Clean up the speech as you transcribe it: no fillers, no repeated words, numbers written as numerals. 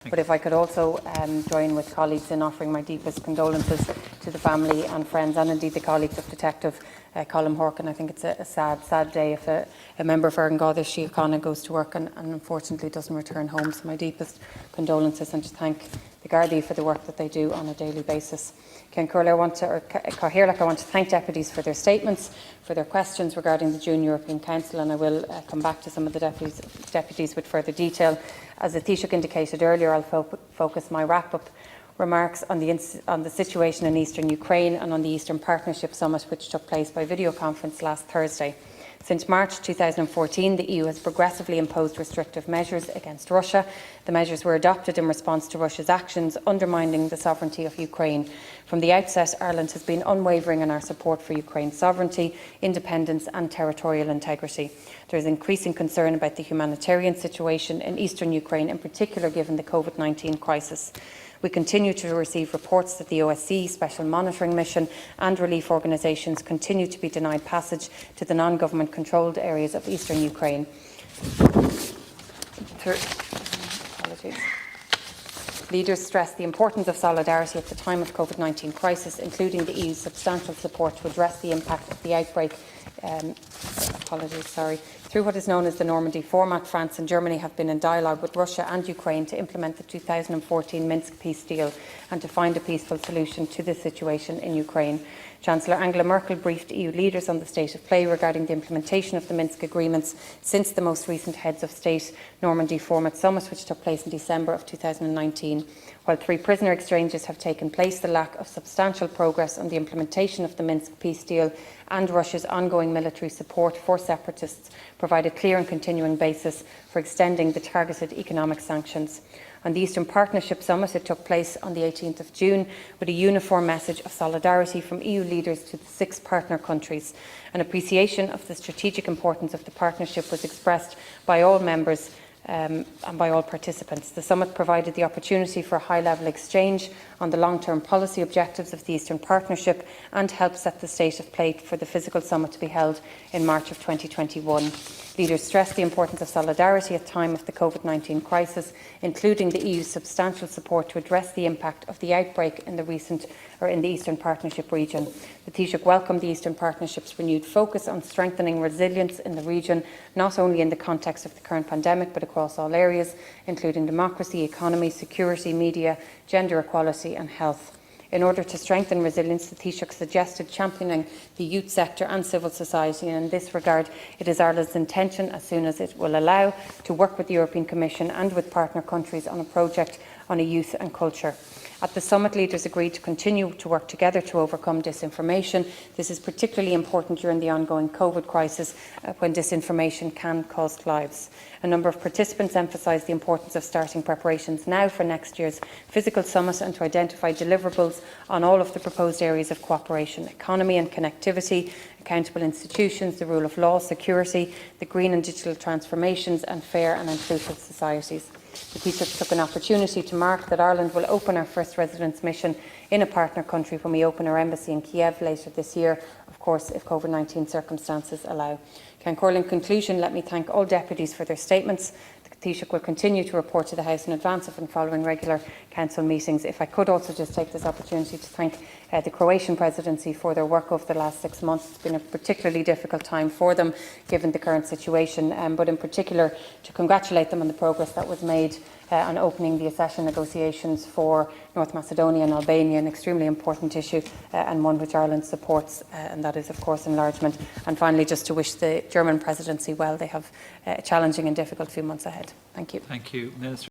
But if I could also join with colleagues in offering my deepest condolences to the family and friends, and indeed the colleagues of Detective Colm Horkin. I think it's a sad day if a member of Erin Garda Síochána goes to work and unfortunately doesn't return home. So my deepest condolences, and to thank the Gardaí for the work that they do on a daily basis. I want to thank deputies for their statements, for their questions regarding the June European Council, and I will come back to some of the deputies with further detail. As the Taoiseach indicated earlier, I'll focus my wrap-up remarks on the situation in eastern Ukraine and on the Eastern Partnership Summit, which took place by video conference last Thursday. Since March 2014, the EU has progressively imposed restrictive measures against Russia. The measures were adopted in response to Russia's actions undermining the sovereignty of Ukraine. From the outset, Ireland has been unwavering in our support for Ukraine's sovereignty, independence and territorial integrity. There is increasing concern about the humanitarian situation in eastern Ukraine, in particular given the COVID-19 crisis. We continue to receive reports that the OSCE Special Monitoring Mission and relief organisations continue to be denied passage to the non-government controlled areas of eastern Ukraine. Leaders stressed the importance of solidarity at the time of COVID-19 crisis, including the EU's substantial support to address the impact of the outbreak. Through what is known as the Normandy format, France and Germany have been in dialogue with Russia and Ukraine to implement the 2014 Minsk peace deal and to find a peaceful solution to the situation in Ukraine. Chancellor Angela Merkel briefed EU leaders on the state of play regarding the implementation of the Minsk agreements since the most recent Heads of State Normandy format summit, which took place in December of 2019. While 3 prisoner exchanges have taken place, the lack of substantial progress on the implementation of the Minsk peace deal and Russia's ongoing military support for separatists provide a clear and continuing basis for extending the targeted economic sanctions. On the Eastern Partnership Summit, it took place on the 18th of June with a uniform message of solidarity from EU leaders to the 6 partner countries. An appreciation of the strategic importance of the partnership was expressed by all members and by all participants. The summit provided the opportunity for a high-level exchange on the long-term policy objectives of the Eastern Partnership and helped set the state of play for the physical summit to be held in March of 2021. Leaders stressed the importance of solidarity at the time of the COVID-19 crisis, including the EU's substantial support to address the impact of the outbreak in the Eastern Partnership region. The Taoiseach welcomed the Eastern Partnership's renewed focus on strengthening resilience in the region, not only in the context of the current pandemic, but across all areas, including democracy, economy, security, media, gender equality and health. In order to strengthen resilience, the Taoiseach suggested championing the youth sector and civil society, and in this regard it is Ireland's intention, as soon as it will allow, to work with the European Commission and with partner countries on a project on a youth and culture. At the summit, leaders agreed to continue to work together to overcome disinformation. This is particularly important during the ongoing COVID crisis, when disinformation can cost lives. A number of participants emphasised the importance of starting preparations now for next year's physical summit and to identify deliverables on all of the proposed areas of cooperation: economy and connectivity, accountable institutions, the rule of law, security, the green and digital transformations, and fair and inclusive societies. The Taoiseach took an opportunity to mark that Ireland will open our first residence mission in a partner country when we open our embassy in Kiev later this year, of course, if COVID-19 circumstances allow. In conclusion, let me thank all deputies for their statements. The Taoiseach will continue to report to the House in advance of and following regular Council meetings. If I could also just take this opportunity to thank the Croatian Presidency for their work over the last 6 months. It's been a particularly difficult time for them, given the current situation, but in particular to congratulate them on the progress that was made on opening the accession negotiations for North Macedonia and Albania, an extremely important issue and one which Ireland supports, and that is, of course, enlargement. And finally, just to wish the German Presidency well. They have a challenging and difficult few months ahead. Thank you. Thank you, Minister.